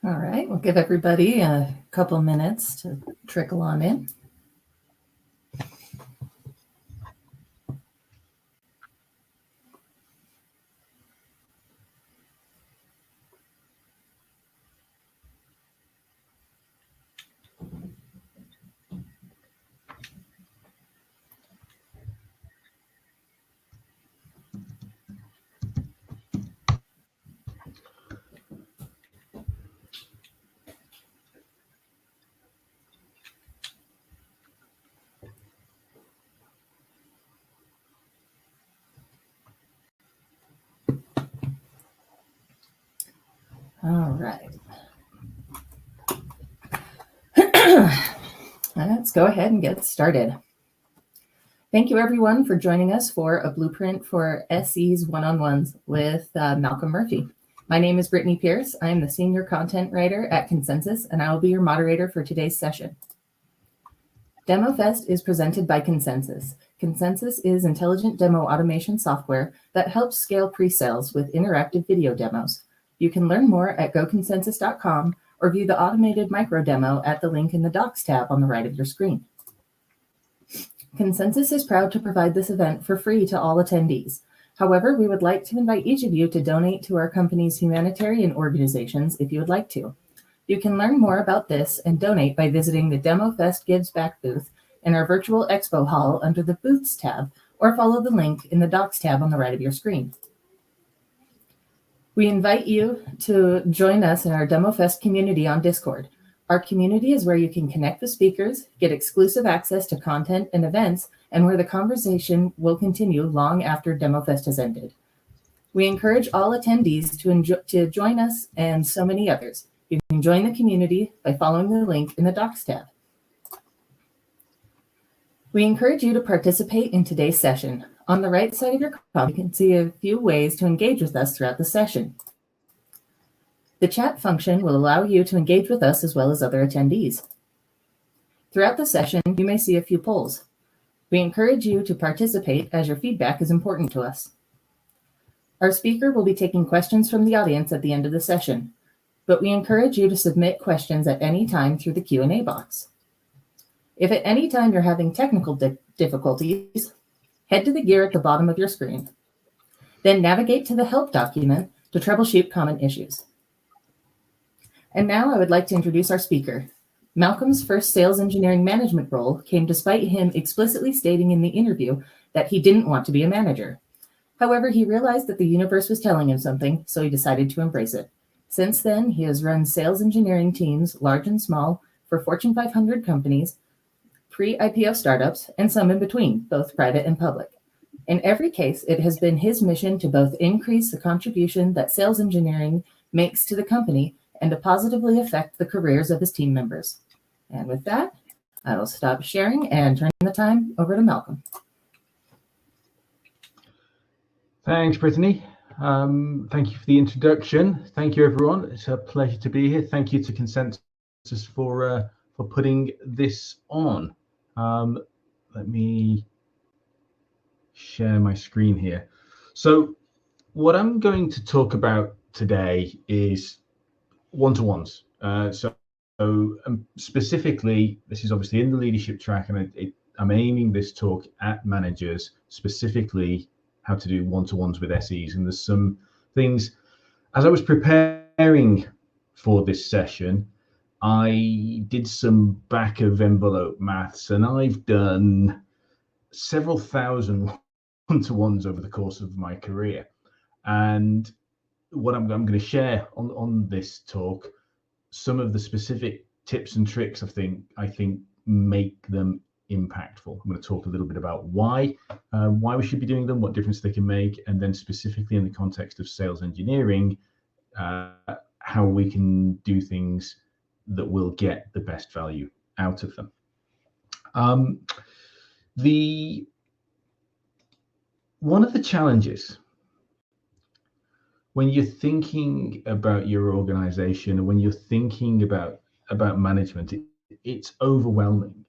All right, we'll give everybody a couple minutes to trickle on in. All right. Let's go ahead and get started. Thank you, everyone, for joining us for a blueprint for SE's one-on-ones with Malcolm Murphy. My name is Brittany Pierce. I am the senior content writer at Consensus, and I will be your moderator for today's session. DEMOFEST is presented by Consensus. Consensus is intelligent demo automation software that helps scale pre-sales with interactive video demos. You can learn more at goconsensus.com or view the automated micro demo at the link in the Docs tab on the right of your screen. Consensus is proud to provide this event for free to all attendees. However, we would like to invite each of you to donate to our company's humanitarian organizations if you would like to. You can learn more about this and donate by visiting the DEMOFEST Gives Back booth in our virtual expo hall under the Booths tab, or follow the link in the Docs tab on the right of your screen. We invite you to join us in our DEMOFEST community on Discord. Our community is where you can connect with speakers, get exclusive access to content and events, and where the conversation will continue long after DEMOFEST has ended. We encourage all attendees to join us and so many others. You can join the community by following the link in the Docs tab. We encourage you to participate in today's session. On the right side of your comp, you can see a few ways to engage with us throughout the session. The chat function will allow you to engage with us as well as other attendees. Throughout the session, you may see a few polls. We encourage you to participate as your feedback is important to us. Our speaker will be taking questions from the audience at the end of the session, but we encourage you to submit questions at any time through the Q&A box. If at any time you're having technical difficulties, head to the gear at the bottom of your screen. Then navigate to the help document to troubleshoot common issues. And now I would like to introduce our speaker. Malcolm's first sales engineering management role came despite him explicitly stating in the interview that he didn't want to be a manager. However, he realized that the universe was telling him something, so he decided to embrace it. Since then, he has run sales engineering teams, large and small, for Fortune 500 companies, pre-IPO startups, and some in between, both private and public. In every case, it has been his mission to both increase the contribution that sales engineering makes to the company and to positively affect the careers of his team members. And with that, I will stop sharing and turn the time over to Malcolm. Thanks, Brittany. Thank you for the introduction. Thank you, everyone. It's a pleasure to be here. Thank you to Consensus for putting this on. Let me share my screen here. So what I'm going to talk about today is one-to-ones. Specifically, this is obviously in the leadership track, and I'm aiming this talk at managers, specifically how to do one-to-ones with SEs. And there's some things, as I was preparing for this session, I did some back of envelope maths, and I've done several thousand one-to-ones over the course of my career. And what I'm going to share on this talk, some of the specific tips and tricks I think make them impactful. I'm going to talk a little bit about why we should be doing them, what difference they can make, and then specifically in the context of sales engineering, how we can do things that will get the best value out of them. One of the challenges when you're thinking about your organization and when you're thinking about management, it's overwhelming.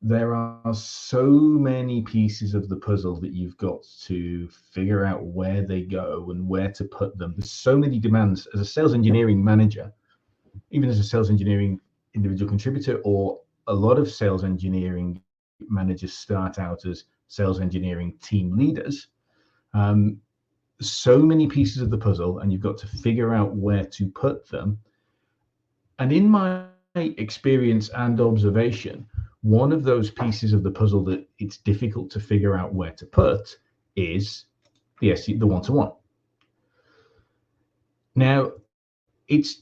There are so many pieces of the puzzle that you've got to figure out where they go and where to put them. There's so many demands. As a sales engineering manager, even as a sales engineering individual contributor, or a lot of sales engineering managers start out as sales engineering team leaders. So many pieces of the puzzle, and you've got to figure out where to put them. And in my experience and observation, one of those pieces of the puzzle that it's difficult to figure out where to put is the one-to-one. Now, it's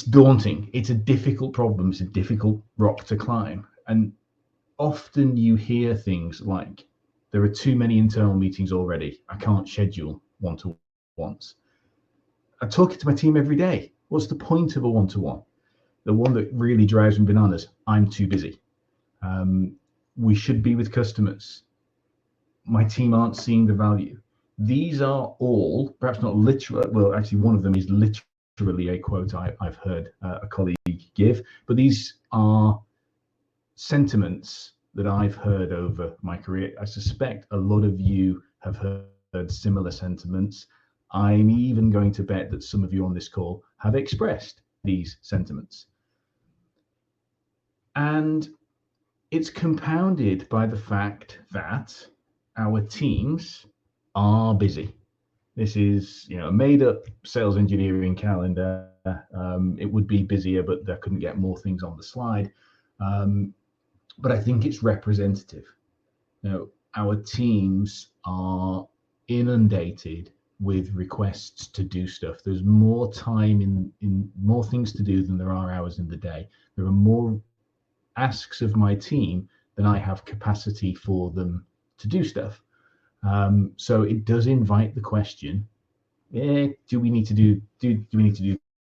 daunting. It's a difficult problem. It's a difficult rock to climb. And often you hear things like, there are too many internal meetings already. I can't schedule one-to-ones. I talk to my team every day. What's the point of a one-to-one? The one that really drives me bananas, I'm too busy. We should be with customers. My team aren't seeing the value. These are all, perhaps not literal, well, actually one of them is literally a quote I've heard a colleague give, but these are sentiments that I've heard over my career. I suspect a lot of you have heard similar sentiments. I'm even going to bet that some of you on this call have expressed these sentiments. And it's compounded by the fact that our teams are busy. This is, a made-up sales engineering calendar. It would be busier, but I couldn't get more things on the slide. But I think it's representative. Our teams are inundated with requests to do stuff. There's more time in more things to do than there are hours in the day. There are more asks of my team than I have capacity for them to do stuff. So it does invite the question: do we need to do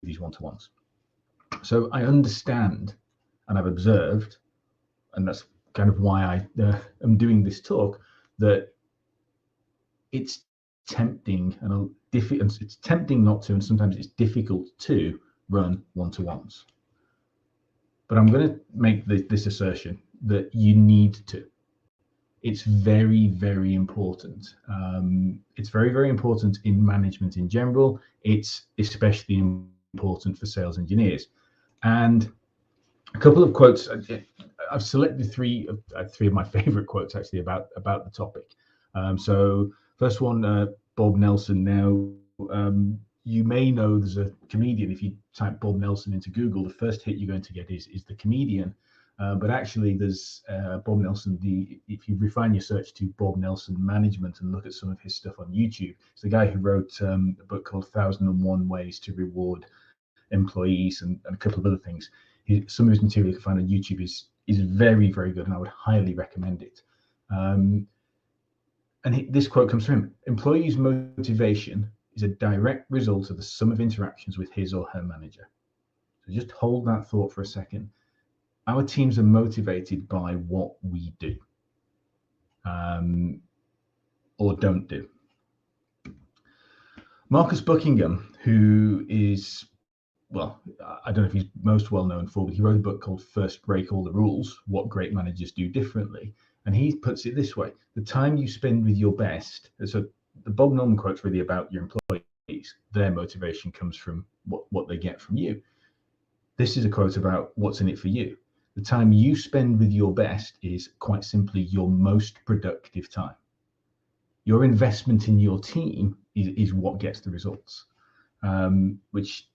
these one-to-ones? So I understand, and I've observed, and that's kind of why I am doing this talk, that it's tempting and it's tempting not to, and sometimes it's difficult to run one-to-ones. But I'm going to make this assertion that you need to. It's very, very important. It's very, very important in management in general. It's especially important for sales engineers. And a couple of quotes. I've selected three of my favorite quotes actually about the topic. So first one, Bob Nelson. Now, you may know there's a comedian. If you type Bob Nelson into Google, the first hit you're going to get is the comedian. But actually, there's Bob Nelson. If you refine your search to Bob Nelson Management and look at some of his stuff on YouTube, it's the guy who wrote a book called 1001 Ways to Reward Employees and a couple of other things. Some of his material you can find on YouTube is very, very good, and I would highly recommend it. And this quote comes from him: "Employees' motivation is a direct result of the sum of interactions with his or her manager." So just hold that thought for a second. Our teams are motivated by what we do or don't do. Marcus Buckingham, who is, well, I don't know if he's most well known for, but he wrote a book called First Break All the Rules, What Great Managers Do Differently. And he puts it this way: the time you spend with your best, so the Bob Norman quote's really about your employees. Their motivation comes from what they get from you. This is a quote about what's in it for you. The time you spend with your best is quite simply your most productive time. Your investment in your team is what gets the results, which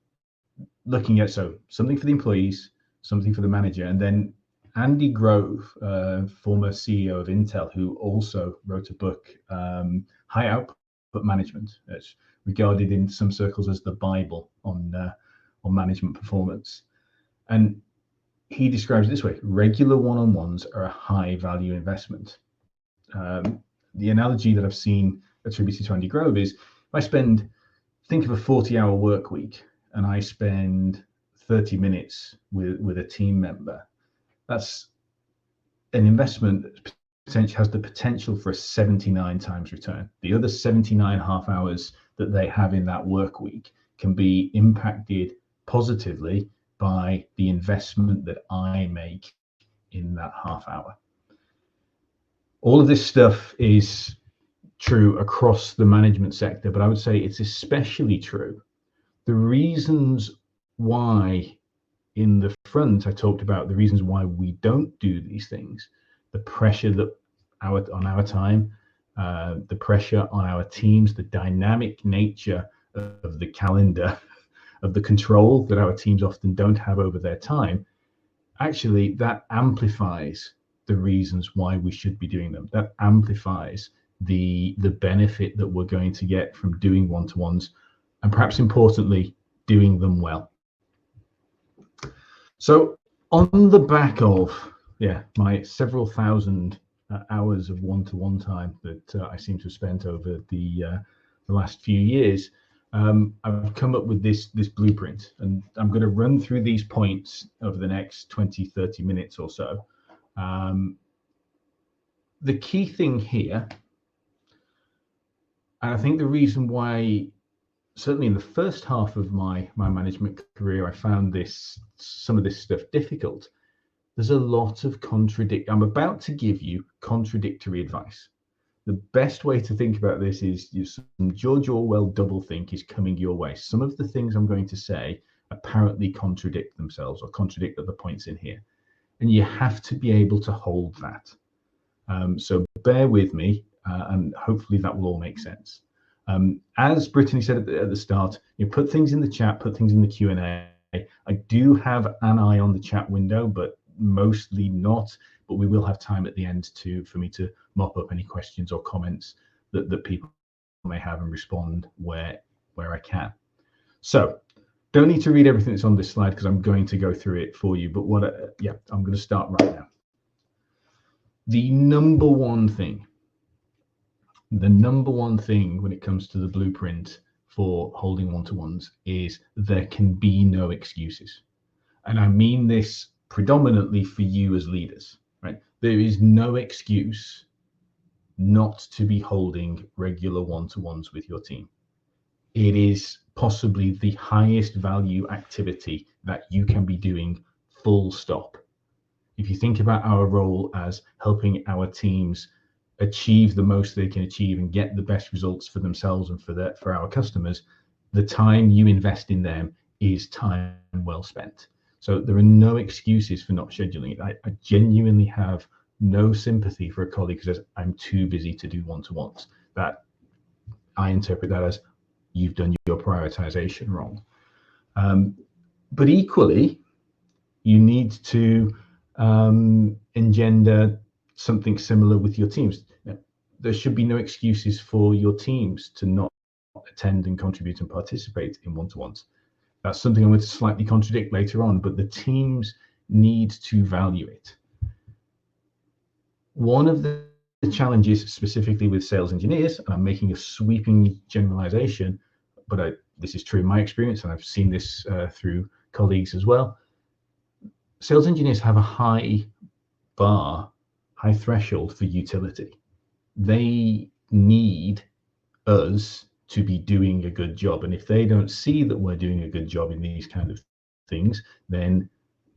looking at, so something for the employees, something for the manager. And then Andy Grove, former CEO of Intel, who also wrote a book, High Output Management. It's regarded in some circles as the Bible on management performance. And he describes it this way: regular one-on-ones are a high value investment. The analogy that I've seen attributed to Andy Grove is, if I think of a 40-hour work week and I spend 30 minutes with a team member, that's an investment that potentially has the potential for a 79 times return. The other 79 half hours that they have in that work week can be impacted positively by the investment that I make in that half hour. All of this stuff is true across the management sector, but I would say it's especially true. The reasons why in the front, I talked about the reasons why we don't do these things, the pressure that on our time, the pressure on our teams, the dynamic nature of the calendar, of the control that our teams often don't have over their time. Actually, that amplifies the reasons why we should be doing them. That amplifies the benefit that we're going to get from doing one-to-ones, and perhaps importantly, doing them well. So on the back of my several thousand hours of one-to-one time that I seem to have spent over the last few years, I've come up with this blueprint, and I'm going to run through these points over the next 20-30 minutes or so. The key thing here, and I think the reason why, certainly in the first half of my management career, I found some of this stuff difficult. There's a lot of I'm about to give you contradictory advice. The best way to think about this is some George Orwell doublethink is coming your way. Some of the things I'm going to say apparently contradict themselves or contradict other points in here. And you have to be able to hold that. So bear with me, and hopefully that will all make sense. As Brittany said at the start, you put things in the chat, put things in the Q&A. I do have an eye on the chat window, but mostly not. But we will have time at the end for me to mop up any questions or comments that people may have and respond where I can. So don't need to read everything that's on this slide because I'm going to go through it for you. But I'm going to start right now. The number one thing when it comes to the blueprint for holding one-to-ones is there can be no excuses. And I mean this predominantly for you as leaders, right? There is no excuse not to be holding regular one-to-ones with your team. It is possibly the highest value activity that you can be doing, full stop. If you think about our role as helping our teams achieve the most they can achieve and get the best results for themselves and for our customers, the time you invest in them is time well spent. So there are no excuses for not scheduling it. I genuinely have no sympathy for a colleague who says, I'm too busy to do one-to-ones. That I interpret that as you've done your prioritization wrong. But equally, you need to engender something similar with your teams. There should be no excuses for your teams to not attend and contribute and participate in one-to-ones. That's something I'm going to slightly contradict later on, but the teams need to value it. One of the challenges specifically with sales engineers, and I'm making a sweeping generalization, but this is true in my experience, and I've seen this through colleagues as well. Sales engineers have a high threshold for utility. They need us to be doing a good job. And if they don't see that we're doing a good job in these kind of things, then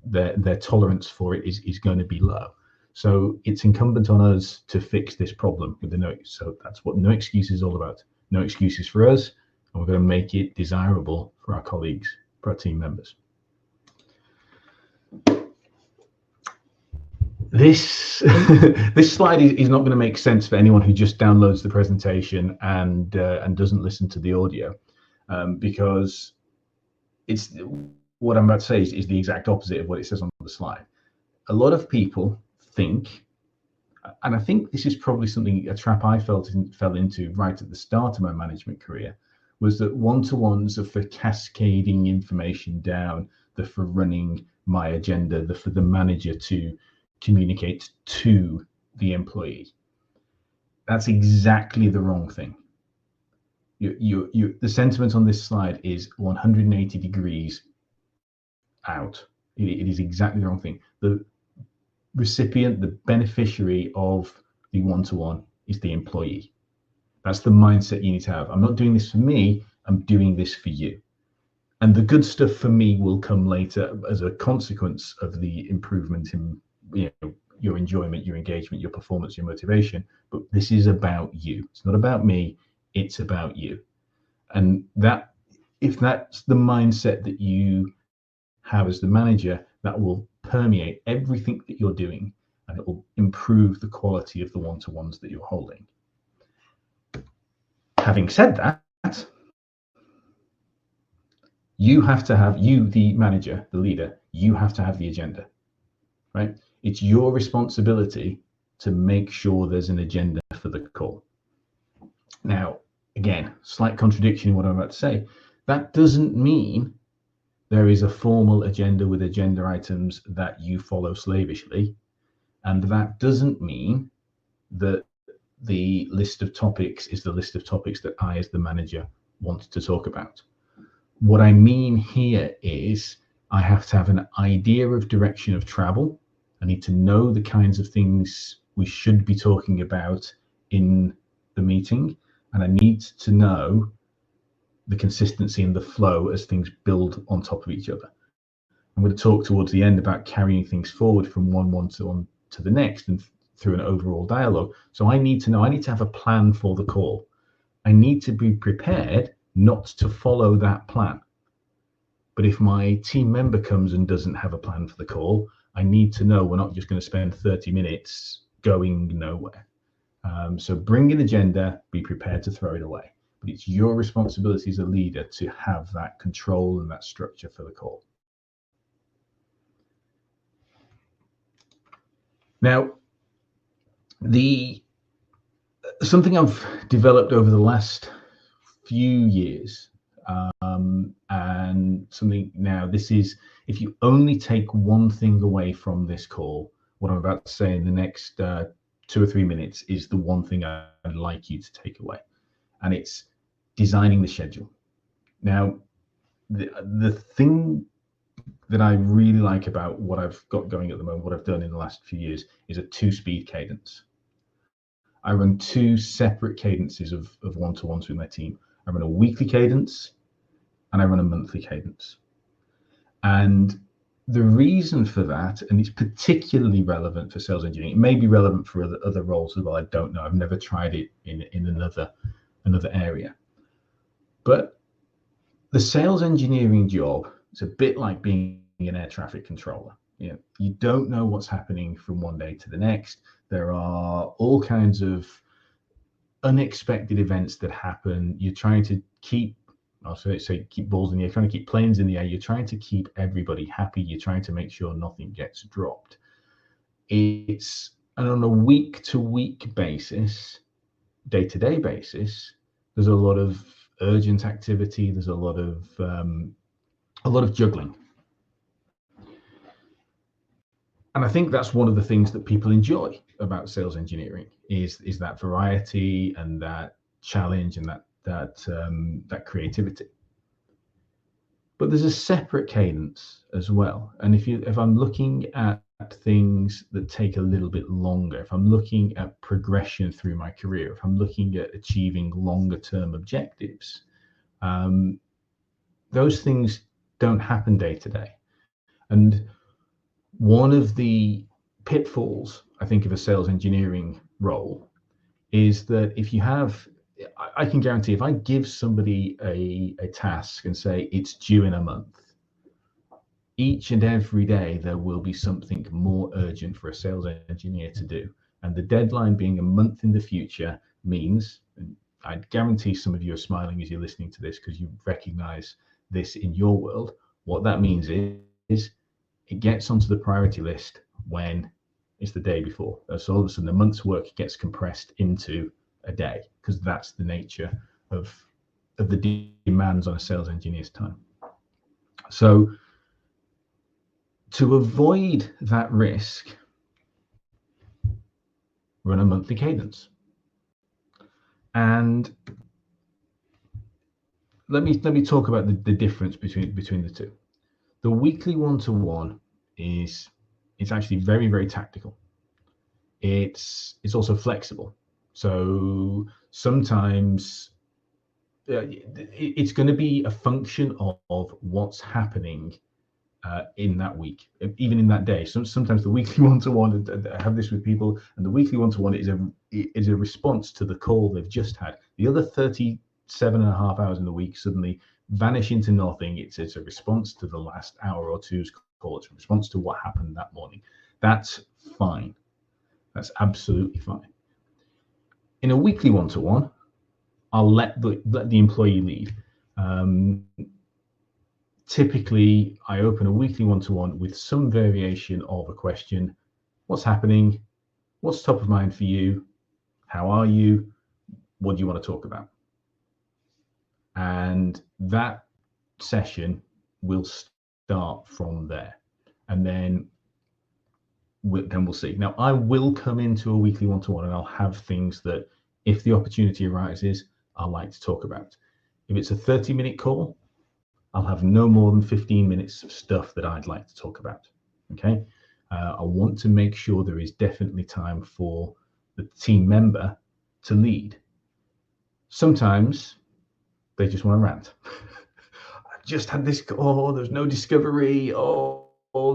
their tolerance for it is going to be low. So it's incumbent on us to fix this problem with the no. So that's what no excuse is all about. No excuses for us, and we're going to make it desirable for our colleagues, for our team members. This slide is not going to make sense for anyone who just downloads the presentation and doesn't listen to the audio, because it's what I'm about to say is the exact opposite of what it says on the slide. A lot of people think, and I think this is probably a trap I fell into right at the start of my management career, was that one-to-ones are for cascading information down, they're for running my agenda, they're for the manager to communicate to the employee. That's exactly the wrong thing. The sentiment on this slide is 180 degrees out. It is exactly the wrong thing. The recipient, the beneficiary of the one-to-one is the employee. That's the mindset you need to have. I'm not doing this for me, I'm doing this for you. And the good stuff for me will come later as a consequence of the improvement in your enjoyment, your engagement, your performance, your motivation. But this is about you. It's not about me, it's about you. And if that's the mindset that you have as the manager that will permeate everything that you're doing, and it will improve the quality of the one-to-ones that you're holding. Having said that, you have to have, you, the manager, the leader, you have to have the agenda, right? It's your responsibility to make sure there's an agenda for the call. Now, again, slight contradiction in what I'm about to say. That doesn't mean there is a formal agenda with agenda items that you follow slavishly. And that doesn't mean that the list of topics is the list of topics that I, as the manager, want to talk about. What I mean here is I have to have an idea of direction of travel. I need to know the kinds of things we should be talking about in the meeting. And I need to know the consistency and the flow as things build on top of each other. I'm going to talk towards the end about carrying things forward from one to the next and through an overall dialogue. So I need to know, I need to have a plan for the call. I need to be prepared not to follow that plan. But if my team member comes and doesn't have a plan for the call, I need to know we're not just going to spend 30 minutes going nowhere. So bring an agenda, be prepared to throw it away. But it's your responsibility as a leader to have that control and that structure for the call. Now, something I've developed over the last few years, and something now, this is, if you only take one thing away from this call, what I'm about to say in the next 2 or 3 minutes is the one thing I'd like you to take away, and it's designing the schedule. Now, the thing that I really like about what I've got going at the moment, what I've done in the last few years, is a 2-speed cadence. I run 2 separate cadences of one-to-ones with my team. I run a weekly cadence and I run a monthly cadence. And the reason for that, and it's particularly relevant for sales engineering, it may be relevant for other roles as well, I don't know. I've never tried it in another area. But the sales engineering job is a bit like being an air traffic controller. You don't know what's happening from one day to the next. There are all kinds of unexpected events that happen. You're trying to keep, keep balls in the air, trying to keep planes in the air. You're trying to keep everybody happy. You're trying to make sure nothing gets dropped. And on a week-to-week basis, day-to-day basis, there's a lot of urgent activity. There's a lot of juggling. And I think that's one of the things that people enjoy about sales engineering is that variety and that challenge and that creativity. But there's a separate cadence as well. And if I'm looking at things that take a little bit longer, if I'm looking at progression through my career, if I'm looking at achieving longer term objectives, those things don't happen day to day. And one of the pitfalls, I think, of a sales engineering role is that if you have, I can guarantee if I give somebody a task and say it's due in a month, each and every day there will be something more urgent for a sales engineer to do. And the deadline being a month in the future means, and I guarantee some of you are smiling as you're listening to this because you recognize this in your world. What that means is it gets onto the priority list when it's the day before. So all of a sudden, a month's work gets compressed into a day because that's the nature of the demands on a sales engineer's time. So to avoid that risk, run a monthly cadence. And let me talk about the difference between the two. The weekly one-to-one is actually very, very tactical. It's also flexible. So sometimes it's going to be a function of what's happening in that week, even in that day. Sometimes the weekly one-to-one, I have this with people, and the weekly one-to-one is a response to the call they've just had. The other 37.5 hours in the week, suddenly vanish into nothing. It's a response to the last hour or two's call. It's a response to what happened that morning. That's fine. That's absolutely fine. In a weekly one-to-one, I'll let the employee lead. Typically, I open a weekly one-to-one with some variation of a question. What's happening? What's top of mind for you? How are you? What do you want to talk about? And that session will start from there. And then we'll see. Now, I will come into a weekly one-to-one and I'll have things that, if the opportunity arises, I like to talk about. If it's a 30-minute call, I'll have no more than 15 minutes of stuff that I'd like to talk about. Okay. I want to make sure there is definitely time for the team member to lead. Sometimes they just want to rant. I've just had this call, there's no discovery, or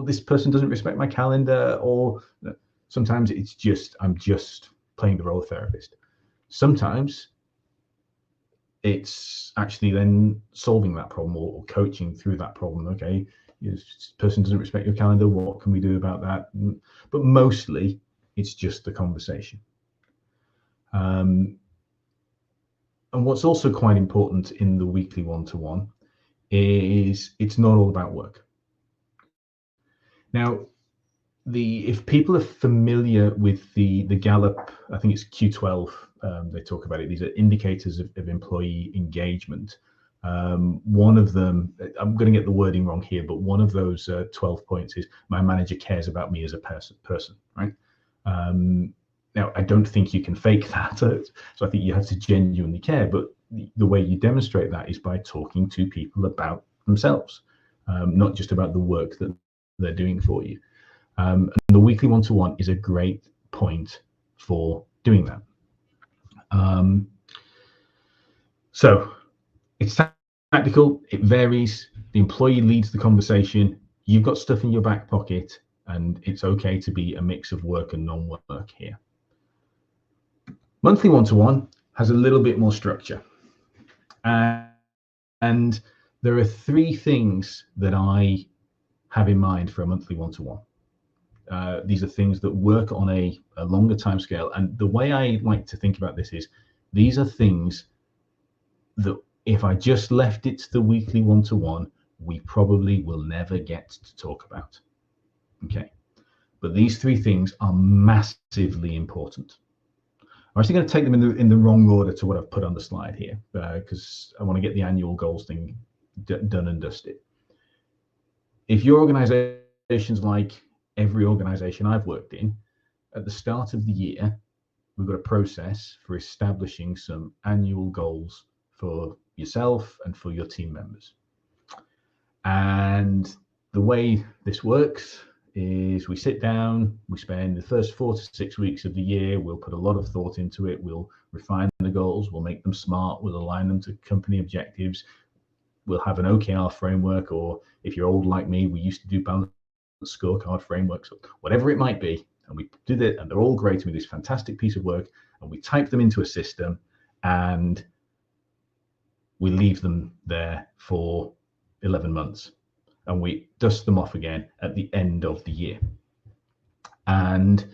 this person doesn't respect my calendar, or sometimes it's just, I'm just playing the role of therapist. Sometimes it's actually then solving that problem or coaching through that problem. Okay, this person doesn't respect your calendar, what can we do about that? But mostly it's just the conversation. And what's also quite important in the weekly one-to-one is it's not all about work. Now, if people are familiar with the Gallup, I think it's Q12, they talk about it. These are indicators of employee engagement. One of them, I'm going to get the wording wrong here, but one of those 12 points is my manager cares about me as a person, right? Now, I don't think you can fake that. So I think you have to genuinely care. But the way you demonstrate that is by talking to people about themselves, not just about the work that they're doing for you. And the weekly one-to-one is a great point for doing that. So it's tactical, it varies. The employee leads the conversation. You've got stuff in your back pocket, and it's okay to be a mix of work and non-work here. Monthly one-to-one has a little bit more structure. And there are three things that I have in mind for a monthly one-to-one. These are things that work on a longer time scale. And the way I like to think about this is, these are things that if I just left it to the weekly one-to-one, we probably will never get to talk about. Okay. But these three things are massively important. I'm actually going to take them in the wrong order to what I've put on the slide here, because I want to get the annual goals thing done and dusted. If your organization's like every organization I've worked in, at the start of the year, we've got a process for establishing some annual goals for yourself and for your team members. And the way this works is we sit down, we spend the first 4 to 6 weeks of the year, we'll put a lot of thought into it, we'll refine the goals, we'll make them smart, we'll align them to company objectives, we'll have an OKR framework, or if you're old like me, we used to do balanced scorecard frameworks, whatever it might be, and we did it, and they're all great, and we do this fantastic piece of work, and we type them into a system, and we leave them there for 11 months. And we dust them off again at the end of the year. And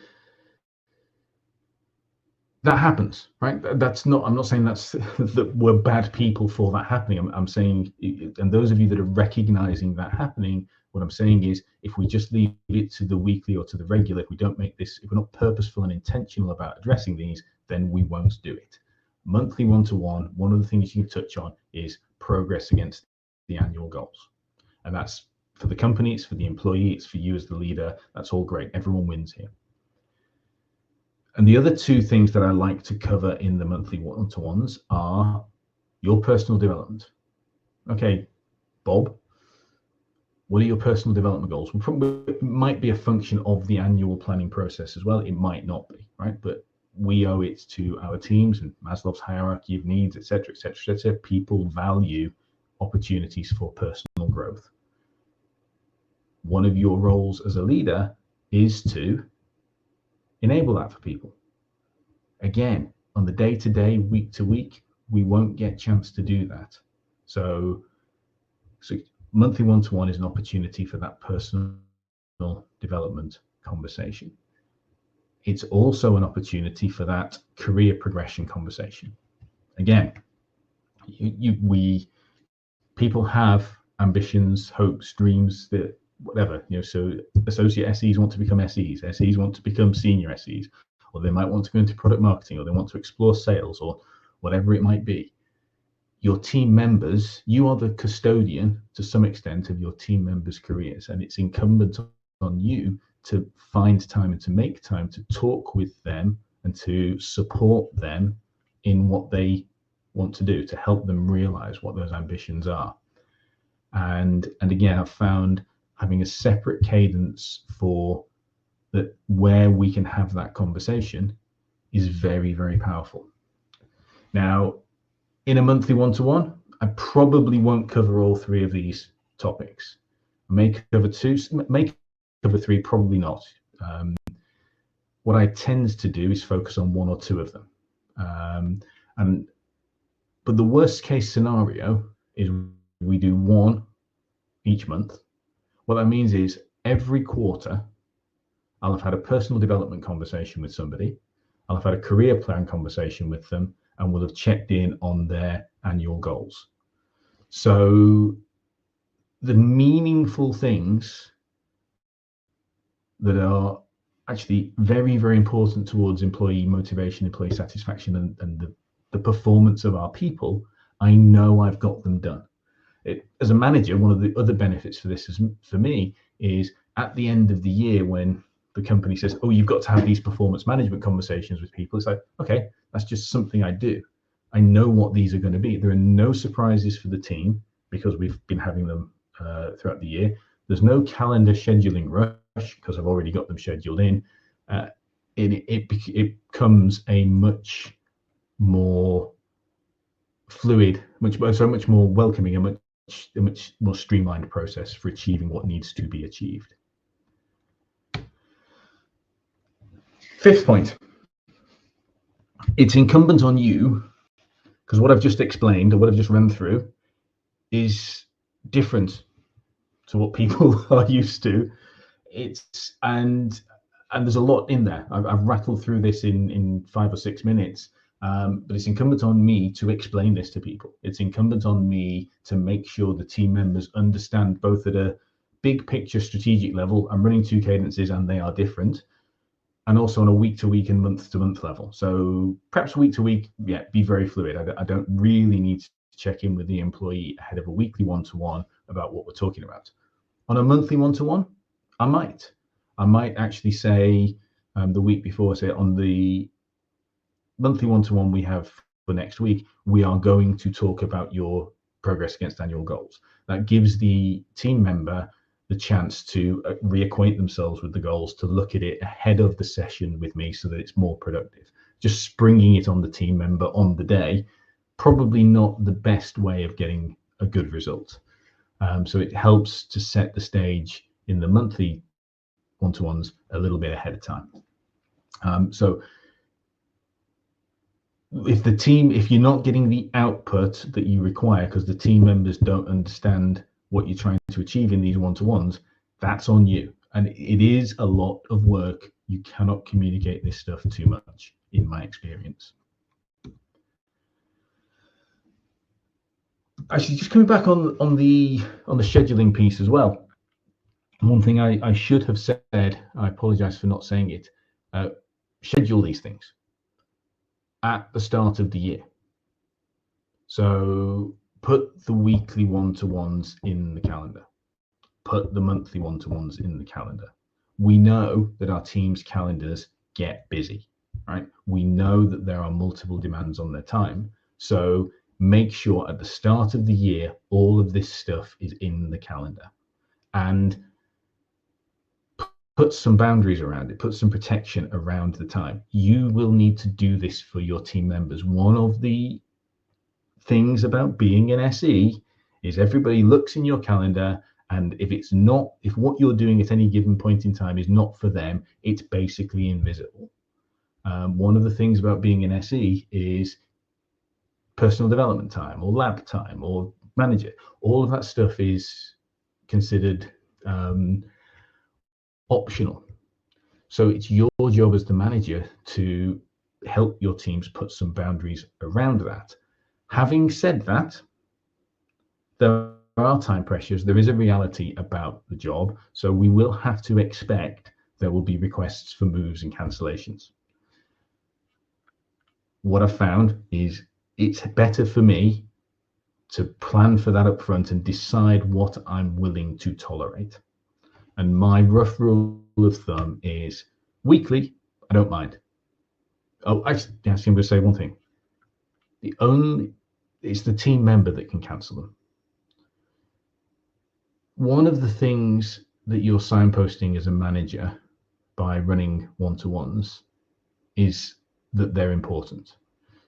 that happens, right? That's not, I'm not saying that we're bad people for that happening. I'm saying, and those of you that are recognizing that happening, what I'm saying is, if we just leave it to the weekly or to the regular, if we don't make this, if we're not purposeful and intentional about addressing these, then we won't do it. Monthly one-to-one, one of the things you can touch on is progress against the annual goals. And that's for the company, it's for the employee, it's for you as the leader. That's all great. Everyone wins here. And the other two things that I like to cover in the monthly one-to-ones are your personal development. Okay, Bob, what are your personal development goals? It might be a function of the annual planning process as well. It might not be, right? But we owe it to our teams and Maslow's hierarchy of needs, et cetera, et cetera, et cetera. People value opportunities for personal growth. One of your roles as a leader is to enable that for people. Again, on the day-to-day, week-to-week, we won't get a chance to do that. So So monthly one-to-one is an opportunity for that personal development conversation. It's also an opportunity for that career progression conversation. Again, people have ambitions, hopes, dreams, that whatever, so associate SEs want to become SEs, SEs want to become senior SEs, or they might want to go into product marketing, or they want to explore sales, or whatever it might be. Your team members, you are the custodian to some extent of your team members' careers, and it's incumbent on you to find time and to make time to talk with them and to support them in what they want to do, to help them realize what those ambitions are. And again, I've found having a separate cadence for that where we can have that conversation is very, very powerful. Now, in a monthly one-to-one, I probably won't cover all three of these topics. I may cover two, may cover three, probably not. What I tend to do is focus on one or two of them. But the worst case scenario is we do one each month. What that means is every quarter, I'll have had a personal development conversation with somebody. I'll have had a career plan conversation with them, and we'll have checked in on their annual goals. So the meaningful things that are actually very, very important towards employee motivation, employee satisfaction, and the performance of our people, I know I've got them done. As a manager, one of the other benefits for this for me is at the end of the year when the company says, oh, you've got to have these performance management conversations with people. It's like, okay, that's just something I do. I know what these are going to be. There are no surprises for the team because we've been having them throughout the year. There's no calendar scheduling rush because I've already got them scheduled in. It becomes a much more fluid, much more welcoming, a much more streamlined process for achieving what needs to be achieved. Fifth point, it's incumbent on you, because what I've just explained or what I've just run through is different to what people are used to. And there's a lot in there. I've rattled through this in 5 or 6 minutes, but it's incumbent on me to explain this to people. It's incumbent on me to make sure the team members understand both at a big picture strategic level. I'm running 2 cadences and they are different, and also on a week-to-week and month-to-month level. So perhaps week-to-week, be very fluid. I don't really need to check in with the employee ahead of a weekly one-to-one about what we're talking about. On a monthly one-to-one, I might actually say the week before, say on the monthly one-to-one we have for next week, we are going to talk about your progress against annual goals. That gives the team member the chance to reacquaint themselves with the goals, to look at it ahead of the session with me so that it's more productive. Just springing it on the team member on the day, probably not the best way of getting a good result. So it helps to set the stage in the monthly one-to-ones a little bit ahead of time. So if you're not getting the output that you require because the team members don't understand what you're trying to achieve in these one-to-ones, that's on you. And it is a lot of work. You cannot communicate this stuff too much, in my experience. Actually, just coming back on the scheduling piece as well. One thing I should have said, I apologize for not saying it, schedule these things at the start of the year. So put the weekly one-to-ones in the calendar. Put the monthly one-to-ones in the calendar. We know that our team's calendars get busy, right? We know that there are multiple demands on their time. So make sure at the start of the year, all of this stuff is in the calendar. And put some boundaries around it, put some protection around the time. You will need to do this for your team members. One of the things about being an SE is everybody looks in your calendar, and if what you're doing at any given point in time is not for them, it's basically invisible. One of the things about being an SE is personal development time or lab time or manager. All of that stuff is considered optional. So it's your job as the manager to help your teams put some boundaries around that. Having said that, there are time pressures. There is a reality about the job. So we will have to expect there will be requests for moves and cancellations. What I've found is it's better for me to plan for that up front and decide what I'm willing to tolerate. And my rough rule of thumb is weekly, I don't mind. Oh, actually, I'm going to say one thing. It's the team member that can cancel them. One of the things that you're signposting as a manager by running one-to-ones is that they're important.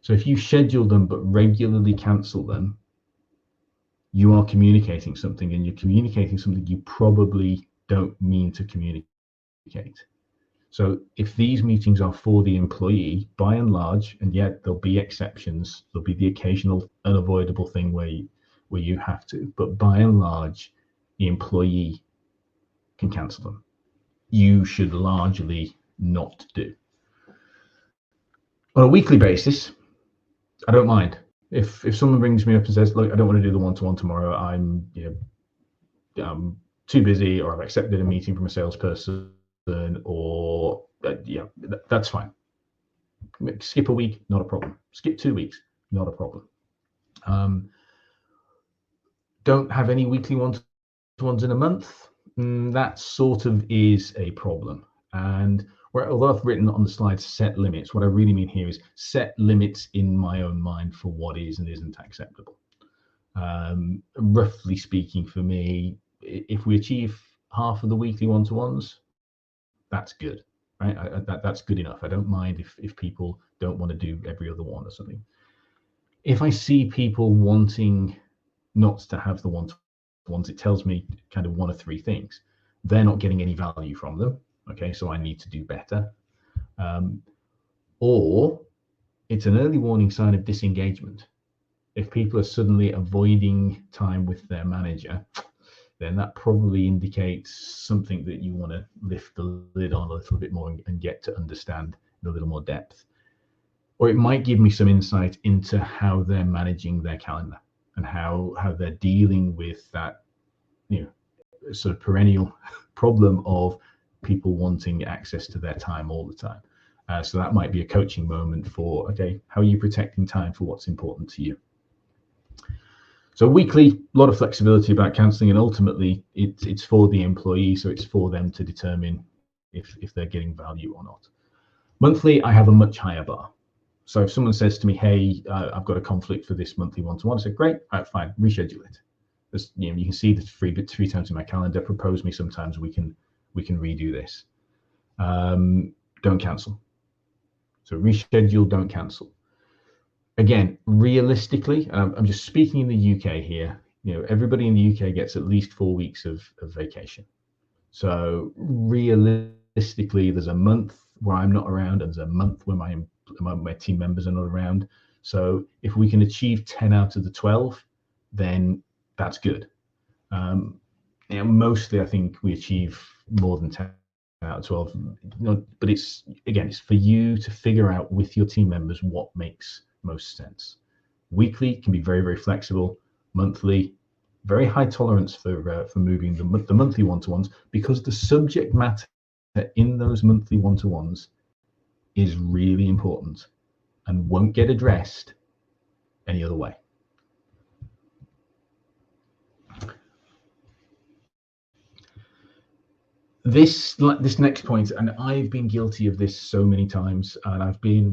So if you schedule them but regularly cancel them, you are communicating something, and you're communicating something you probably don't mean to communicate. So if these meetings are for the employee, by and large, and yet there'll be exceptions, there'll be the occasional unavoidable thing where you have to, but by and large, the employee can cancel them. You should largely not do. On a weekly basis, I don't mind. If someone rings me up and says, look, I don't want to do the one-to-one tomorrow, I'm too busy, or I've accepted a meeting from a salesperson, or that's fine. Skip a week, not a problem. Skip 2 weeks, not a problem. Don't have any weekly one-to-ones in a month. That sort of is a problem. And although I've written on the slide set limits, what I really mean here is set limits in my own mind for what is and isn't acceptable. Roughly speaking, for me, if we achieve half of the weekly one-to-ones, that's good, right? That's good enough. I don't mind if people don't want to do every other one or something. If I see people wanting not to have the one-to-ones, it tells me kind of one of three things. They're not getting any value from them. Okay, so I need to do better. Or it's an early warning sign of disengagement. If people are suddenly avoiding time with their manager, then that probably indicates something that you want to lift the lid on a little bit more and get to understand in a little more depth. Or it might give me some insight into how they're managing their calendar and how they're dealing with that, sort of perennial problem of people wanting access to their time all the time. So that might be a coaching moment for, okay, how are you protecting time for what's important to you? So weekly, a lot of flexibility about cancelling, and ultimately it's for the employee, so it's for them to determine if they're getting value or not. Monthly, I have a much higher bar. So if someone says to me, hey, I've got a conflict for this monthly one-to-one, I say, great, all right, fine, reschedule it. You can see the three times in my calendar, propose me sometimes, we can redo this. Don't cancel. So reschedule, don't cancel. Again, realistically, I'm just speaking in the UK here, everybody in the UK gets at least 4 weeks of vacation. So realistically, there's a month where I'm not around, and there's a month where my team members are not around. So if we can achieve 10 out of the 12, then that's good. Mostly I think we achieve more than 10 out of 12, but it's for you to figure out with your team members what makes most sense. Weekly can be very, very flexible. Monthly, very high tolerance for moving the monthly one-to-ones, because the subject matter in those monthly one-to-ones is really important and won't get addressed any other way. This next point, and I've been guilty of this so many times, and I've been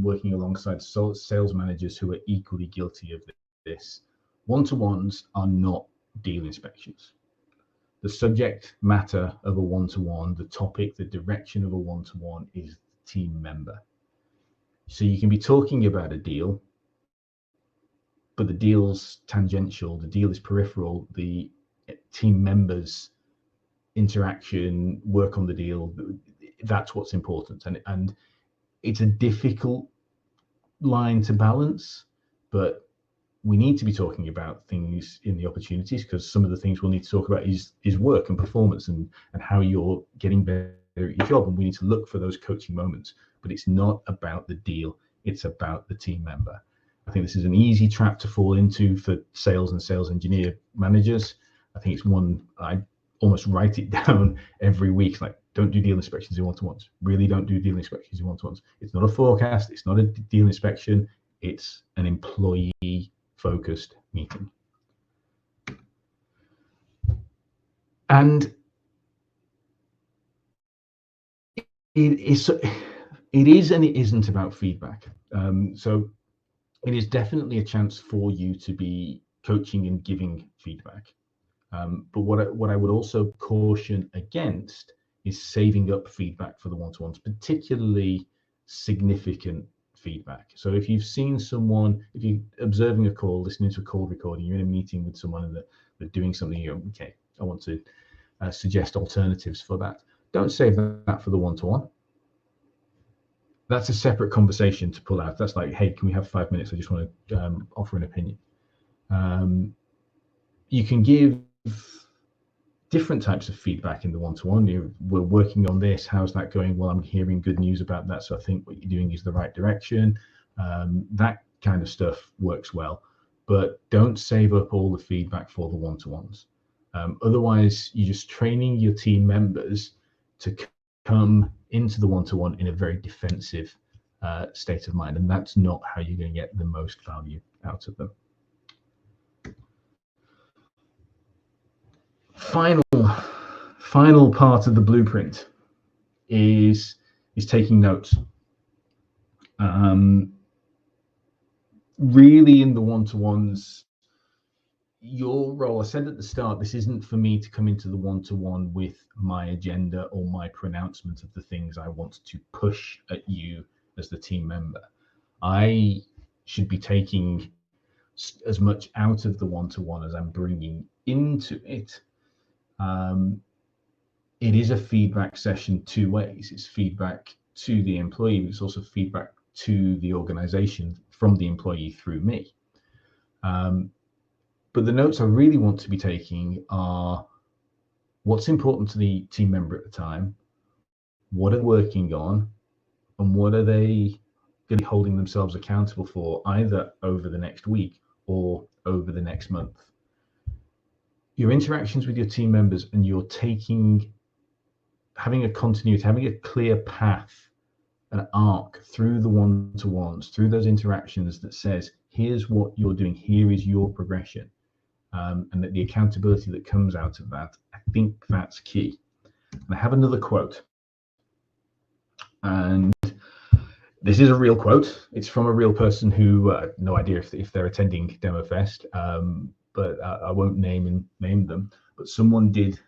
working alongside sales managers who are equally guilty of this. One-to-ones are not deal inspections. The subject matter of a one-to-one, the topic, the direction of a one-to-one is the team member. So you can be talking about a deal, but the deal's tangential, the deal is peripheral, the team members interaction, work on the deal, that's what's important. And it's a difficult line to balance, but we need to be talking about things in the opportunities, because some of the things we'll need to talk about is work and performance and how you're getting better at your job. And we need to look for those coaching moments, but it's not about the deal. It's about the team member. I think this is an easy trap to fall into for sales and sales engineer managers. I think it's one I almost write it down every week. Like, don't do deal inspections in one-to-ones. Really don't do deal inspections in one-to-ones. It's not a forecast. It's not a deal inspection. It's an employee-focused meeting. And it is and it isn't about feedback. So it is definitely a chance for you to be coaching and giving feedback. But what I would also caution against is saving up feedback for the one-to-ones, particularly significant feedback. So if you've seen someone, if you're observing a call, listening to a call recording, you're in a meeting with someone and they're doing something, you're okay, I want to suggest alternatives for that. Don't save that for the one-to-one. That's a separate conversation to pull out. That's like, hey, can we have 5 minutes? I just want to offer an opinion. You can give different types of feedback in the one-to-one. We're working on this. How's that going? Well, I'm hearing good news about that, so I think what you're doing is the right direction. That kind of stuff works well, but don't save up all the feedback for the one-to-ones. Otherwise, you're just training your team members to come into the one-to-one in a very defensive state of mind, and that's not how you're going to get the most value out of them. Final part of the blueprint is taking notes. Really, in the one-to-ones, your role, I said at the start, this isn't for me to come into the one-to-one with my agenda or my pronouncement of the things I want to push at you as the team member. I should be taking as much out of the one-to-one as I'm bringing into it. It is a feedback session two ways. It's feedback to the employee, but it's also feedback to the organization from the employee through me. But the notes I really want to be taking are what's important to the team member at the time, what are they working on, and what are they going to be holding themselves accountable for, either over the next week or over the next month. Your interactions with your team members, and you're having a continuity, having a clear path, an arc through the one-to-ones, through those interactions that says, here's what you're doing, here is your progression, and that the accountability that comes out of that, I think that's key. And I have another quote, and this is a real quote. It's from a real person who, no idea if they're attending DEMOFEST, but I won't name them. But someone did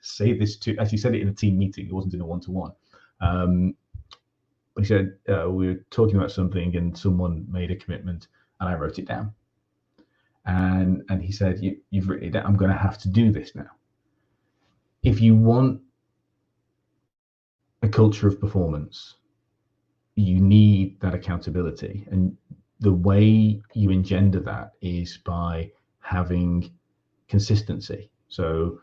say this to, actually said it in a team meeting. It wasn't in a one-to-one. But he said, we were talking about something and someone made a commitment and I wrote it down. And he said, you've written it down. I'm going to have to do this now. If you want a culture of performance, you need that accountability. And the way you engender that is by having consistency. So,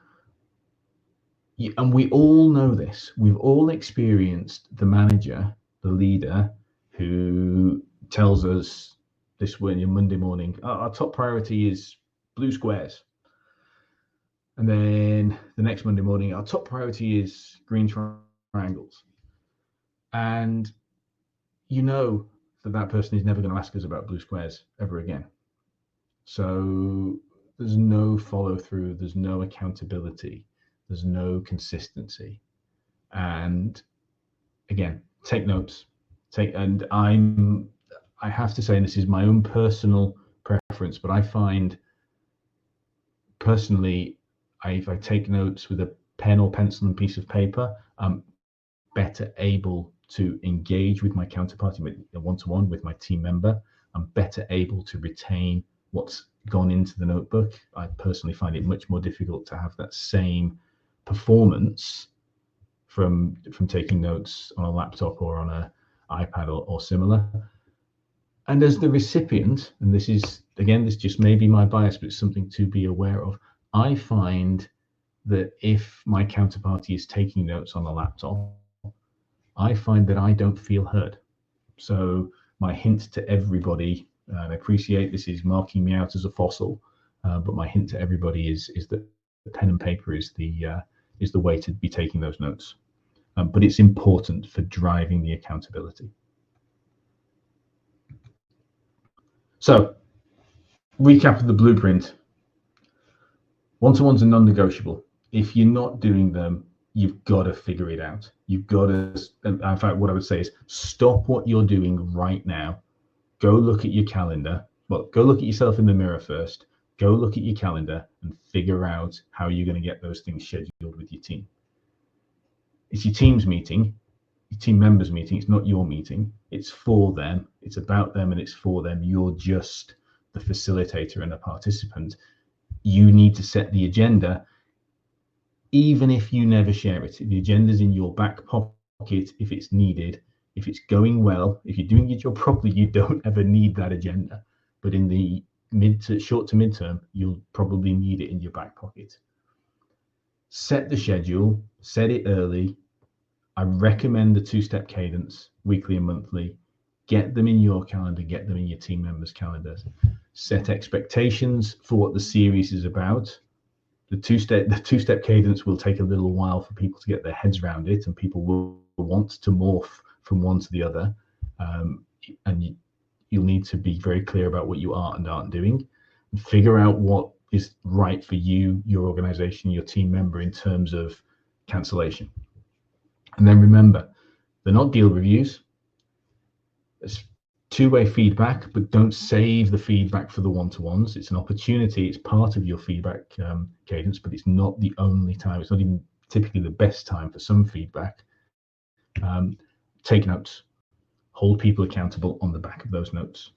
and we all know this. We've all experienced the manager, the leader, who tells us this Monday morning, our top priority is blue squares. And then the next Monday morning, our top priority is green triangles. And you know that person is never going to ask us about blue squares ever again. So there's no follow through, there's no accountability, there's no consistency. And again, take notes. And I have to say, and this is my own personal preference, but I find personally, if I take notes with a pen or pencil and piece of paper, I'm better able to engage with my counterparty, with a one-to-one with my team member. I'm better able to retain what's gone into the notebook. I personally find it much more difficult to have that same performance from taking notes on a laptop or on an iPad or similar. And as the recipient, and this is, again, this just may be my bias, but it's something to be aware of, I find that if my counterparty is taking notes on a laptop, I find that I don't feel heard. So my hint to everybody, and I appreciate this is marking me out as a fossil, but my hint to everybody is that the pen and paper is the way to be taking those notes. But it's important for driving the accountability. So, recap of the blueprint. One-to-ones are non-negotiable. If you're not doing them, you've got to figure it out. You've got to, in fact, what I would say is stop what you're doing right now. Go look at your calendar. Well, go look at yourself in the mirror first. Go look at your calendar and figure out how you're going to get those things scheduled with your team. It's your team's meeting, your team members' meeting. It's not your meeting. It's for them. It's about them and it's for them. You're just the facilitator and a participant. You need to set the agenda, even if you never share it. The agenda's in your back pocket if it's needed. If it's going well, if you're doing your job properly, you don't ever need that agenda. But in the short to midterm, you'll probably need it in your back pocket. Set the schedule, set it early. I recommend the two-step cadence, weekly and monthly. Get them in your calendar, get them in your team members' calendars. Set expectations for what the series is about. The two-step cadence will take a little while for people to get their heads around it, and people will want to morph from one to the other. And you'll need to be very clear about what you are and aren't doing, and figure out what is right for you, your organization, your team member in terms of cancellation. And then remember, they're not deal reviews. It's two-way feedback, but don't save the feedback for the one-to-ones. It's an opportunity. It's part of your feedback cadence, but it's not the only time. It's not even typically the best time for some feedback. Take notes. Hold people accountable on the back of those notes.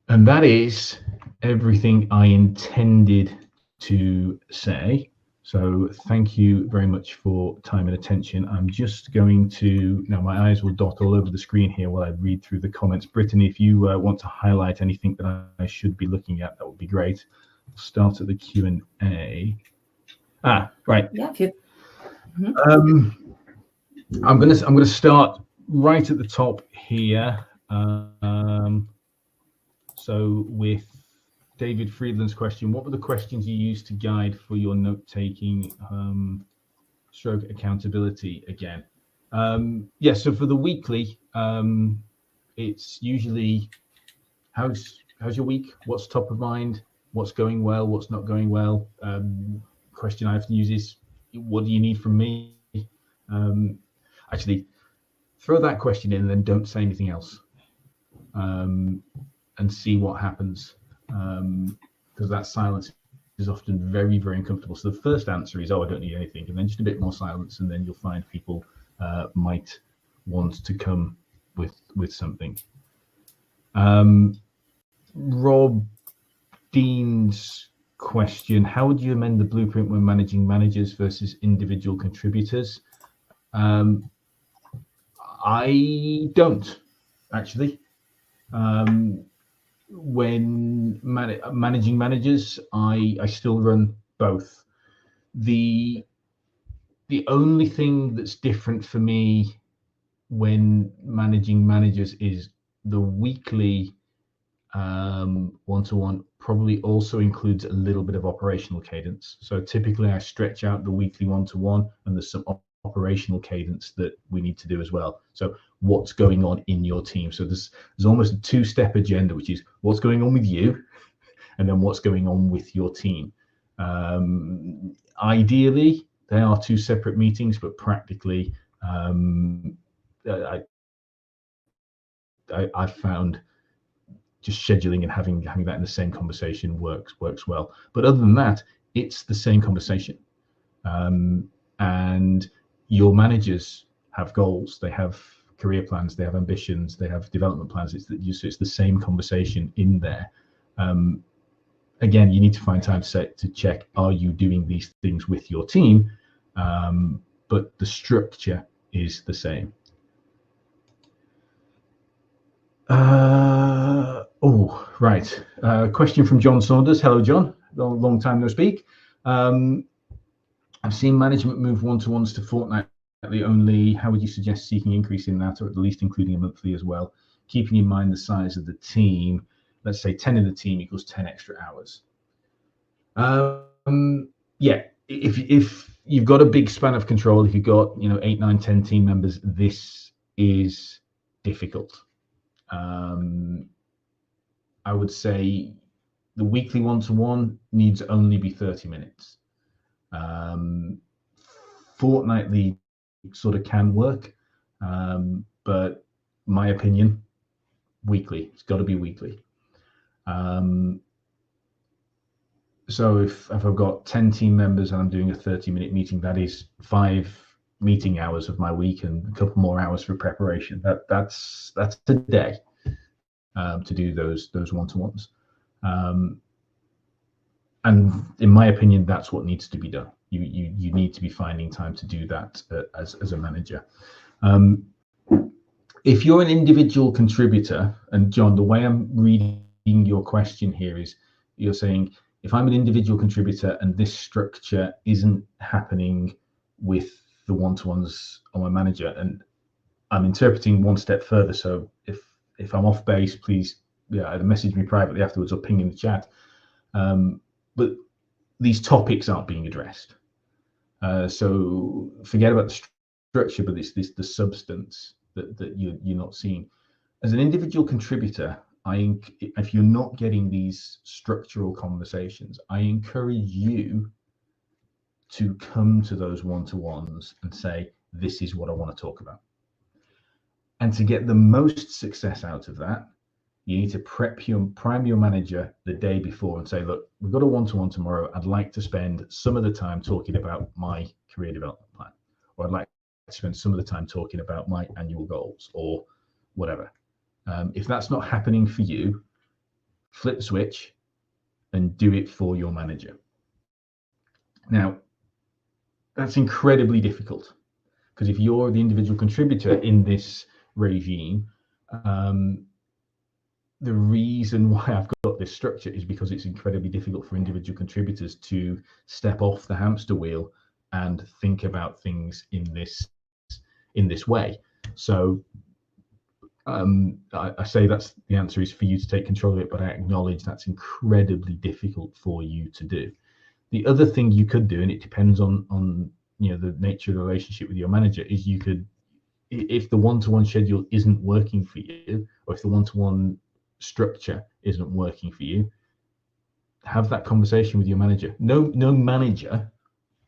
And that is everything I intended to say. So thank you very much for time and attention. I'm just going to, now my eyes will dot all over the screen here while I read through the comments. Brittany, if you want to highlight anything that I should be looking at, that would be great. We'll start at the Q&A. Right. Yeah. I'm gonna start right at the top here. So with David Friedland's question, what were the questions you used to guide for your note-taking stroke accountability again? Yeah, so for the weekly, it's usually how's your week? What's top of mind? What's going well? What's not going well? Question I often use is, what do you need from me? Actually, throw that question in and then don't say anything else, and see what happens. Because that silence is often very, very uncomfortable. So the first answer is, oh, I don't need anything. And then just a bit more silence. And then you'll find people might want to come with something. Rob Dean's question, how would you amend the blueprint when managing managers versus individual contributors? I don't, actually. When managing managers, I still run both. The only thing that's different for me when managing managers is the weekly one-to-one probably also includes a little bit of operational cadence. So typically I stretch out the weekly one-to-one, and there's some operational cadence that we need to do as well. So what's going on in your team? So there's almost a two-step agenda, which is what's going on with you, and then what's going on with your team. Ideally, they are two separate meetings, but practically, I found just scheduling and having that in the same conversation works well. But other than that, it's the same conversation. And your managers have goals, they have career plans, they have ambitions, they have development plans. It's the same conversation in there. Again, you need to find time to check, are you doing these things with your team? But the structure is the same. Right. Question from John Saunders. Hello, John. Long time no speak. I've seen management move one-to-ones to fortnightly only. How would you suggest seeking increase in that, or at least including a monthly as well, keeping in mind the size of the team? Let's say 10 in the team equals 10 extra hours. Yeah, if you've got a big span of control, if you've got 8, 9, 10 team members, this is difficult. I would say the weekly one-to-one needs only be 30 minutes. Fortnightly sort of can work, but my opinion, weekly. It's got to be weekly. So if I've got 10 team members and I'm doing a 30-minute meeting, that is 5 meeting hours of my week and a couple more hours for preparation. That's a day to do those one-to-ones. And in my opinion, that's what needs to be done. You need to be finding time to do that as a manager. If you're an individual contributor, and John, the way I'm reading your question here is you're saying, if I'm an individual contributor and this structure isn't happening with the one-to-ones on my manager, and I'm interpreting one step further. So if I'm off base, please either message me privately afterwards or ping in the chat. But these topics aren't being addressed. So forget about the structure, but it's the substance that you're not seeing. As an individual contributor, if you're not getting these structural conversations, I encourage you to come to those one-to-ones and say, this is what I want to talk about. And to get the most success out of that, you need to prime your manager the day before and say, look, we've got a one-to-one tomorrow. I'd like to spend some of the time talking about my career development plan, or I'd like to spend some of the time talking about my annual goals or whatever. If that's not happening for you, flip the switch and do it for your manager. Now, that's incredibly difficult because if you're the individual contributor in this regime, the reason why I've got this structure is because it's incredibly difficult for individual contributors to step off the hamster wheel and think about things in this way. So I say that's the answer is for you to take control of it, but I acknowledge that's incredibly difficult for you to do. The other thing you could do, and it depends on the nature of the relationship with your manager, is you could, if the one-to-one schedule isn't working for you, or if the one-to-one structure isn't working for you, have that conversation with your manager. No manager,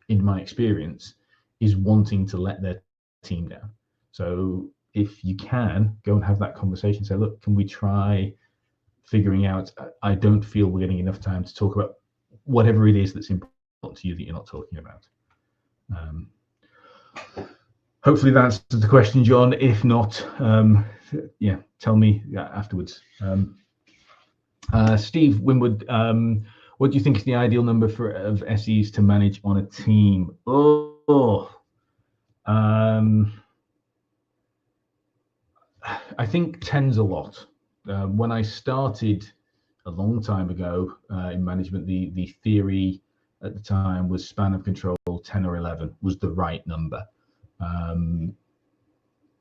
in my experience, is wanting to let their team down. So if you can, go and have that conversation. Say, look, can we try figuring out, I don't feel we're getting enough time to talk about whatever it is that's important to you that you're not talking about. Hopefully that answers the question, John. If not, tell me afterwards. Steve Winwood, what do you think is the ideal number of SEs to manage on a team? I think 10's a lot. When I started a long time ago in management, the theory at the time was span of control 10 or 11 was the right number.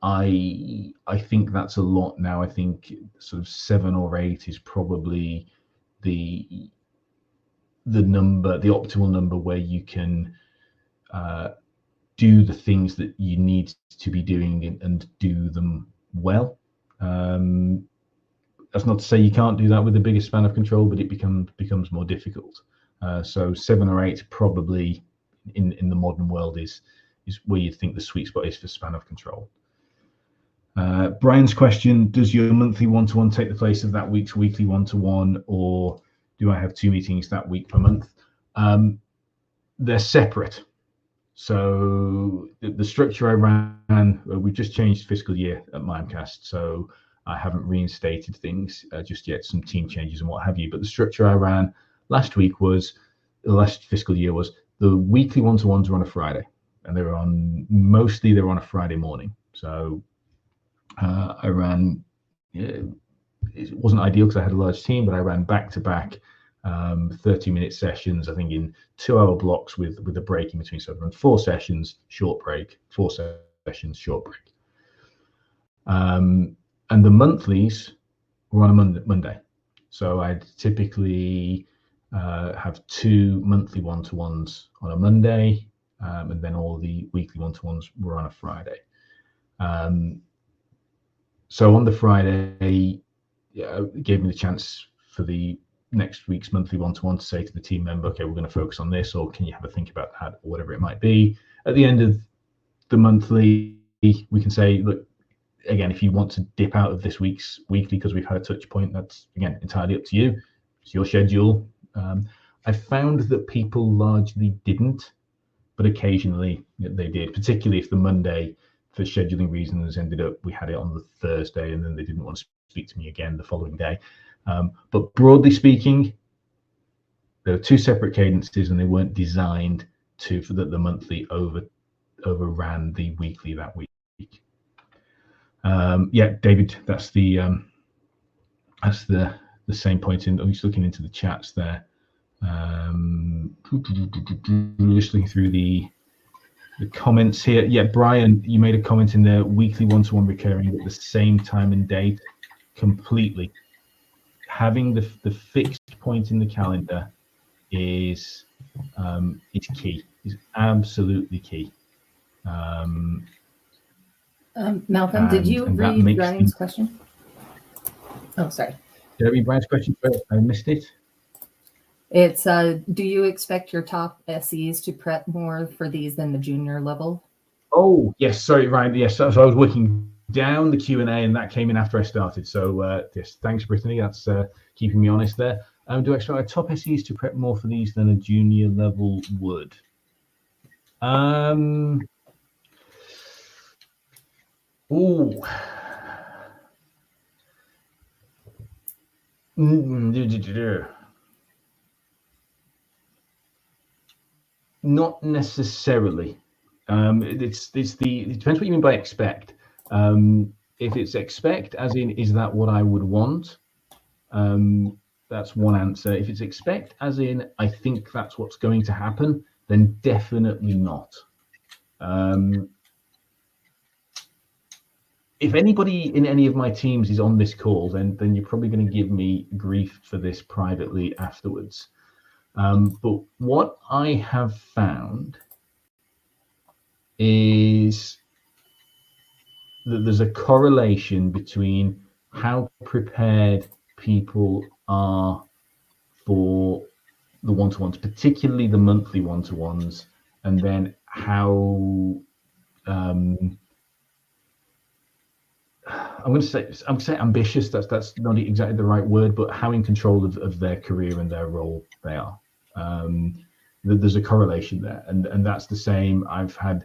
I think that's a lot now. I think sort of 7 or 8 is probably the number, the optimal number where you can do the things that you need to be doing and do them well. That's not to say you can't do that with the biggest span of control, but it becomes more difficult. So 7 or 8 probably in the modern world is where you think the sweet spot is for span of control. Brian's question, does your monthly one-to-one take the place of that week's weekly one-to-one, or do I have 2 meetings that week per month? They're separate. So the structure I ran, we've just changed fiscal year at Mimecast, so I haven't reinstated things just yet, some team changes and what have you. But the structure I ran last fiscal year was the weekly one-to-ones were on a Friday, and they're on a Friday morning. So I ran it wasn't ideal because I had a large team, but I ran back-to-back 30-minute sessions, I think in 2-hour blocks with a break in between. So I run 4 sessions, short break, 4 sessions, short break. And the monthlies were on a Monday. So I'd typically have 2 monthly one-to-ones on a Monday, and then all the weekly one-to-ones were on a Friday. So on the Friday, it gave me the chance for the next week's monthly one-to-one to say to the team member, okay, we're going to focus on this, or can you have a think about that, or whatever it might be. At the end of the monthly, we can say, look, again, if you want to dip out of this week's weekly because we've had a touch point, that's, again, entirely up to you. It's your schedule. I found that people largely didn't, but occasionally they did, particularly if the Monday, for scheduling reasons, ended up, we had it on the Thursday and then they didn't want to speak to me again the following day. But broadly speaking, there were 2 separate cadences and they weren't designed for the monthly overran the weekly that week. Yeah, David, that's the same point. I'm just looking into the chats there. Just looking through the comments here. Yeah, Brian, you made a comment in there, weekly one-to-one recurring at the same time and date. Completely. Having the fixed point in the calendar is key. Is absolutely key. Malcolm, did you read Brian's question? Oh, sorry. Did I read Brian's question first? I missed it. It's do you expect your top SEs to prep more for these than the junior level? Oh, yes. Sorry, Ryan. Yes. So I was working down the Q&A and that came in after I started. So yes, thanks, Brittany. That's keeping me honest there. Do I expect my top SEs to prep more for these than a junior level would? Not necessarily. It depends what you mean by expect. If it's expect as in, is that what I would want? That's one answer. If it's expect as in, I think that's what's going to happen, then definitely not. If anybody in any of my teams is on this call, then you're probably going to give me grief for this privately afterwards. But what I have found is that there's a correlation between how prepared people are for the one-to-ones, particularly the monthly one-to-ones, and then how I'm going to say ambitious. That's not exactly the right word, but how in control of their career and their role they are. There's a correlation there, and that's the same. I've had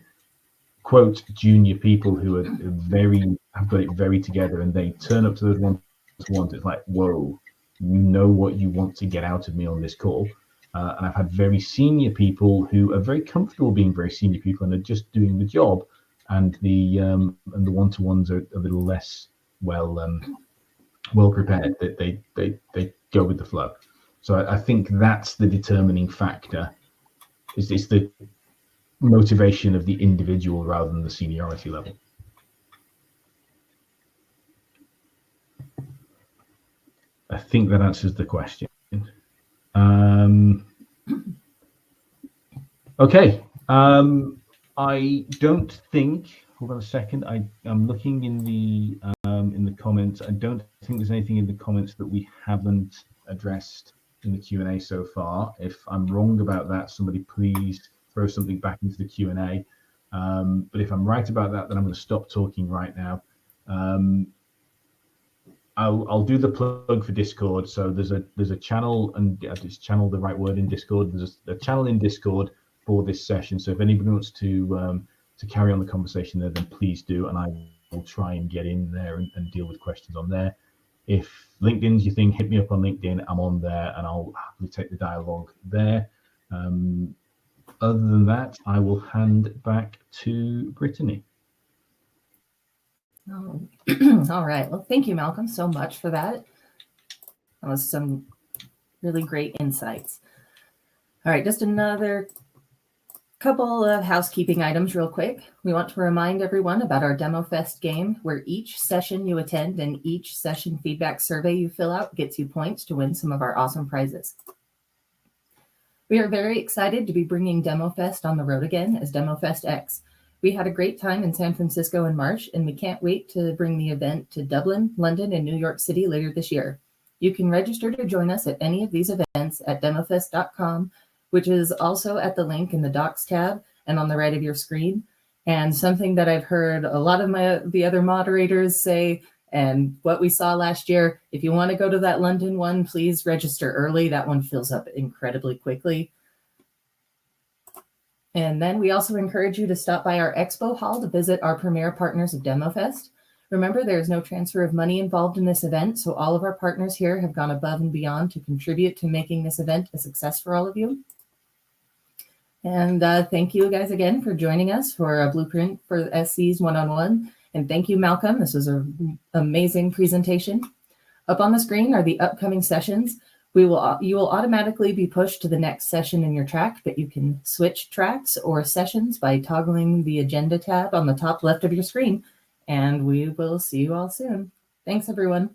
quote junior people who have got it very together, and they turn up to those one-to-ones. It's like, whoa, you know what you want to get out of me on this call. And I've had very senior people who are very comfortable being very senior people and are just doing the job. And the one-to-ones are a little less well prepared. They go with the flow. So I think that's the determining factor. It's the motivation of the individual rather than the seniority level. I think that answers the question. Okay. I don't think. Hold on a second. I'm looking in the comments. I don't think there's anything in the comments that we haven't addressed in the Q&A so far. If I'm wrong about that, somebody please throw something back into the Q&A. But if I'm right about that, then I'm going to stop talking right now. I'll do the plug for Discord. So there's a channel, and is channel the right word in Discord? There's a channel in Discord for this session. So if anybody wants to carry on the conversation there, then please do, and I will try and get in there and deal with questions on there. If LinkedIn's your thing, hit me up on LinkedIn. I'm on there, and I'll happily take the dialogue there. Other than that, I will hand back to Brittany. Oh. All right. Well, thank you, Malcolm, so much for that. That was some really great insights. All right, just another couple of housekeeping items real quick. We want to remind everyone about our DEMOFEST game, where each session you attend and each session feedback survey you fill out gets you points to win some of our awesome prizes. We are very excited to be bringing DEMOFEST on the road again as DEMOFEST X. We had a great time in San Francisco in March, and we can't wait to bring the event to Dublin, London, and New York City later this year. You can register to join us at any of these events at demofest.com, which is also at the link in the Docs tab and on the right of your screen. And something that I've heard a lot of the other moderators say, and what we saw last year, if you want to go to that London one, please register early. That one fills up incredibly quickly. And then we also encourage you to stop by our expo hall to visit our premier partners of DEMOFEST. Remember, there is no transfer of money involved in this event, so all of our partners here have gone above and beyond to contribute to making this event a success for all of you. And thank you guys again for joining us for a Blueprint for SC's one-on-one. And thank you, Malcolm. This was an amazing presentation. Up on the screen are the upcoming sessions. You will automatically be pushed to the next session in your track, but you can switch tracks or sessions by toggling the agenda tab on the top left of your screen. And we will see you all soon. Thanks, everyone.